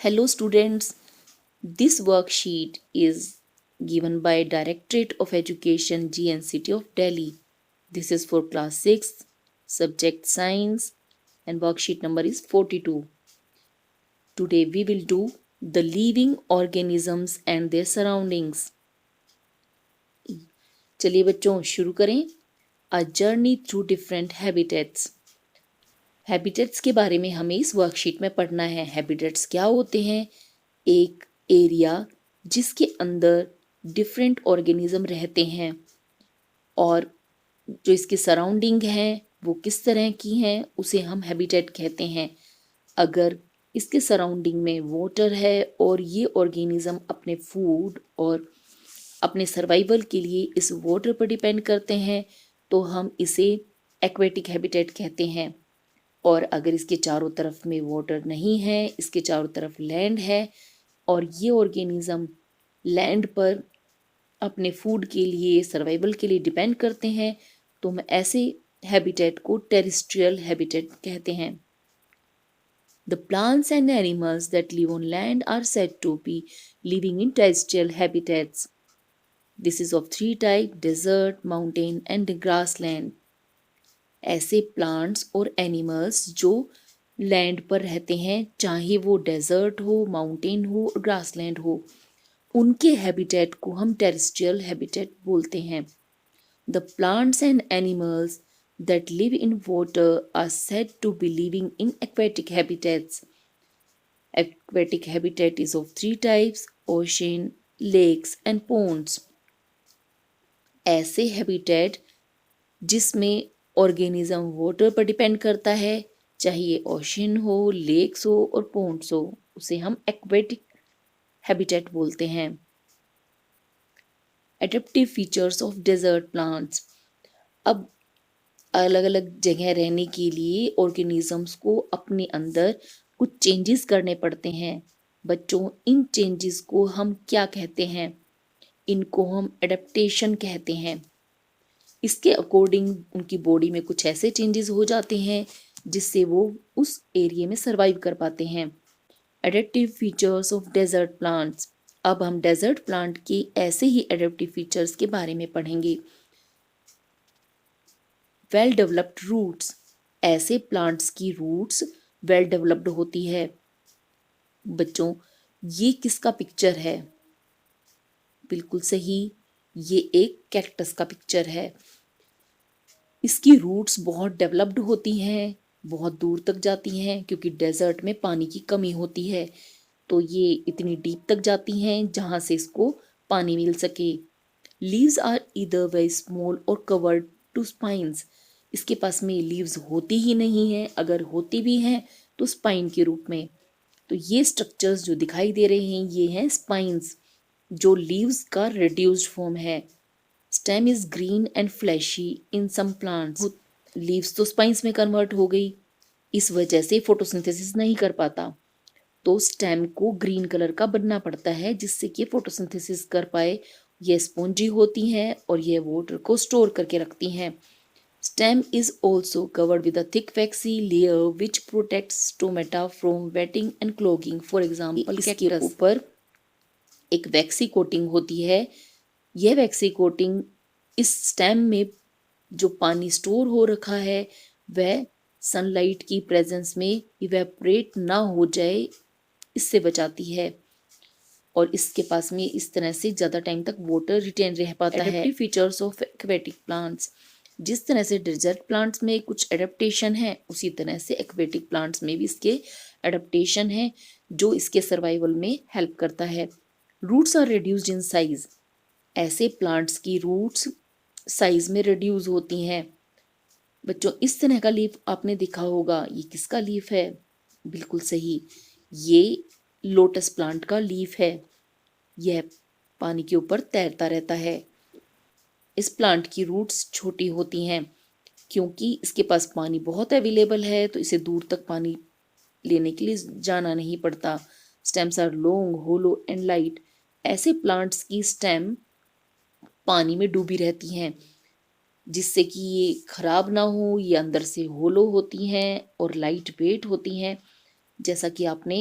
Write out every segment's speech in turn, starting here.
Hello students, this worksheet is given by Directorate of Education GNCT of Delhi. This is for class 6, subject science and worksheet number is 42. Today we will do the living organisms and their surroundings. चलिए बच्चों शुरू करें. A journey through different habitats. Habitats के बारे में हमें इस worksheet में पढ़ना है. हैबिटेट्स क्या होते हैं? एक एरिया जिसके अंदर डिफरेंट ऑर्गेनिज्म रहते हैं और जो इसके सराउंडिंग हैं वो किस तरह की हैं उसे हम हैबिटेट कहते हैं. अगर इसके सराउंडिंग में वाटर है और ये ऑर्गेनिज्म अपने फूड और अपने सर्वाइवल के लिए इस वाटर पर डिपेंड करते हैं तो हम इसे एक्वेटिक हैबिटेट कहते हैं. और अगर इसके चारों तरफ में वाटर नहीं है, इसके चारों तरफ लैंड है और ये ऑर्गेनिज्म लैंड पर अपने फूड के लिए सर्वाइवल के लिए डिपेंड करते हैं तो हम ऐसे हैबिटेट को टेरेस्ट्रियल हैबिटेट कहते हैं. The plants and animals that live on land are said to be living in terrestrial habitats. This is of three types: desert, mountain and grassland. ऐसे प्लांट्स और एनिमल्स जो लैंड पर रहते हैं, चाहे वो डेजर्ट हो, माउंटेन हो और ग्रासलैंड हो, उनके हैबिटेट को हम टेरेस्ट्रियल हैबिटेट बोलते हैं. The plants and animals that live in water are said to be living in aquatic habitats. Aquatic habitat is of three types: ocean, lakes and ponds. ऐसे habitat जिसमें organism water पर depend करता है, चाहे ये ocean हो, lakes हो और पोन्ड्स हो, उसे हम एक्वेटिक हैबिटेट बोलते हैं. Adaptive features of desert plants. अब अलग अलग जगह रहने के लिए ऑर्गेनिजम्स को अपने अंदर कुछ चेंजेस करने पड़ते हैं. बच्चों, इन चेंजेस को हम क्या कहते हैं? इनको हम एडेप्टेशन कहते हैं. इसके अकॉर्डिंग उनकी बॉडी में कुछ ऐसे चेंजेस हो जाते हैं जिससे वो उस एरिया में सरवाइव कर पाते हैं. Adaptive features of desert plants. अब हम डेजर्ट प्लांट के ऐसे ही एडेप्टिव फीचर्स के बारे में पढ़ेंगे. Well developed roots. ऐसे प्लांट्स की रूट्स वेल डेवलप्ड होती है. बच्चों, ये किसका पिक्चर है? बिल्कुल सही, ये एक कैक्टस का पिक्चर है. इसकी रूट्स बहुत डेवलप्ड होती हैं, बहुत दूर तक जाती हैं क्योंकि डेजर्ट में पानी की कमी होती है तो ये इतनी डीप तक जाती हैं जहाँ से इसको पानी मिल सके. Leaves are either very small और कवर्ड टू स्पाइंस. इसके पास में लीव्स होती ही नहीं है, अगर होती भी हैं तो स्पाइन के रूप में. तो ये स्ट्रक्चर्स जो दिखाई दे रहे हैं ये हैं स्पाइंस, जो लीव्स का रिड्यूस्ड फॉर्म है. Stem is green and fleshy in some plants. Leaves तो स्पाइंस में कन्वर्ट हो गई, इस वजह से फोटोसिंथेसिस नहीं कर पाता तो स्टेम को ग्रीन कलर का बनना पड़ता है जिससे कि फोटोसिंथेसिस कर पाए. ये स्पॉन्जी होती हैं और ये वाटर को स्टोर करके रखती हैं. Stem is also covered with a thick vaccine layer which protects stomata from wetting and clogging. For example, इसके ऊपर एक वैक्सी कोटिंग होती है. यह वैक्सी कोटिंग इस स्टेम में जो पानी स्टोर हो रखा है वह सनलाइट की प्रेजेंस में इवेपोरेट ना हो जाए, इससे बचाती है और इसके पास में इस तरह से ज़्यादा टाइम तक वाटर रिटेन रह पाता है. Adaptive features of aquatic plants. जिस तरह से डेजर्ट प्लांट्स में कुछ एडेप्टेशन है उसी तरह से एक्वेटिक प्लांट्स में भी इसके एडेप्टेशन है जो इसके सर्वाइवल में हेल्प करता है. Roots are reduced in size. ऐसे प्लांट्स की रूट्स साइज में रिड्यूस होती हैं. बच्चों, इस तरह का लीफ आपने देखा होगा. ये किसका लीफ है? बिल्कुल सही, ये लोटस प्लांट का लीफ है. यह पानी के ऊपर तैरता रहता है. इस प्लांट की रूट्स छोटी होती हैं क्योंकि इसके पास पानी बहुत अवेलेबल है तो इसे दूर तक पानी लेने के लिए जाना नहीं पड़ता. Stems are long, hollow and light. ऐसे प्लांट्स की स्टेम पानी में डूबी रहती हैं जिससे कि ये खराब ना हो. ये अंदर से होलो होती हैं और लाइट वेट होती हैं. जैसा कि आपने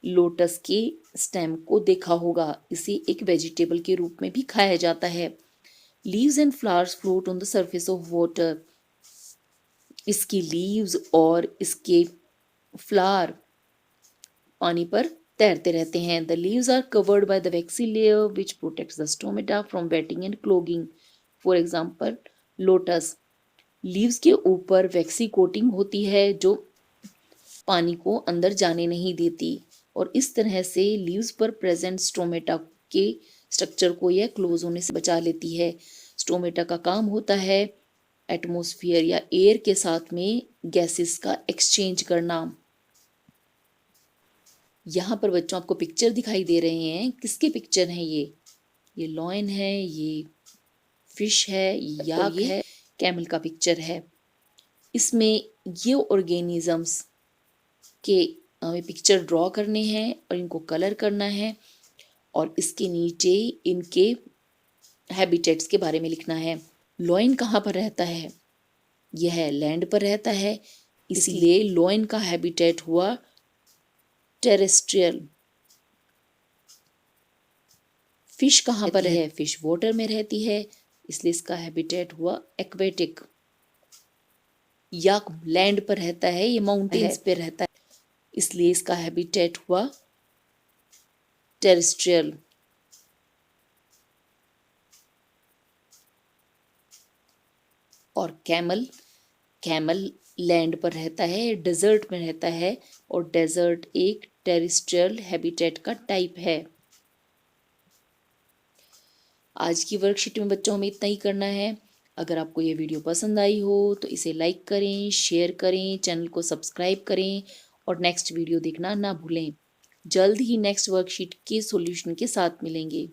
लोटस के स्टेम को देखा होगा, इसे एक वेजिटेबल के रूप में भी खाया जाता है। Leaves and flowers float on the surface of water. इसकी लीव्स और इसके फ्लावर पानी पर तैरते रहते हैं। The leaves are covered by the waxy layer which protects the stomata from wetting and clogging. For example lotus, leaves के ऊपर वैक्सी कोटिंग होती है जो पानी को अंदर जाने नहीं देती, और इस तरह से लीव्स पर प्रेजेंट स्टोमेटा के स्ट्रक्चर को यह क्लोज होने से बचा लेती है। स्टोमेटा का काम होता है एटमॉस्फेयर या एयर के साथ में गैसेस का एक्सचेंज करना। यहाँ पर बच्चों आपको पिक्चर दिखाई दे रहे हैं, किसके पिक्चर हैं ये लॉयन है, ये फिश है, ये याक है, कैमल का पिक्चर है। इसमें ये ऑर्गेनिजम्स के हमें पिक्चर ड्रॉ करने हैं और इनको कलर करना है, और इसके नीचे इनके हैबिटेट्स के बारे में लिखना है। लॉयन कहाँ पर रहता है? यह लैंड पर रहता है, इसलिए लॉयन का हैबिटेट हुआ टेरेस्ट्रियल। फिश कहाँ पर है? फिश वाटर में रहती है, इसलिए इसका हैबिटेट हुआ एक्वेटिक। याक लैंड पर रहता है, ये माउंटेन्स पे रहता है, इसलिए इसका हैबिटेट हुआ टेरेस्ट्रियल। और कैमल लैंड पर रहता है, डेजर्ट में रहता है, और डेजर्ट एक टेरेस्ट्रियल हैबिटेट का टाइप है। आज की वर्कशीट में बच्चों हमें इतना ही करना है। अगर आपको ये वीडियो पसंद आई हो तो इसे लाइक करें, शेयर करें, चैनल को सब्सक्राइब करें और नेक्स्ट वीडियो देखना ना भूलें। जल्द ही नेक्स्ट वर्कशीट के सॉल्यूशन के साथ मिलेंगे।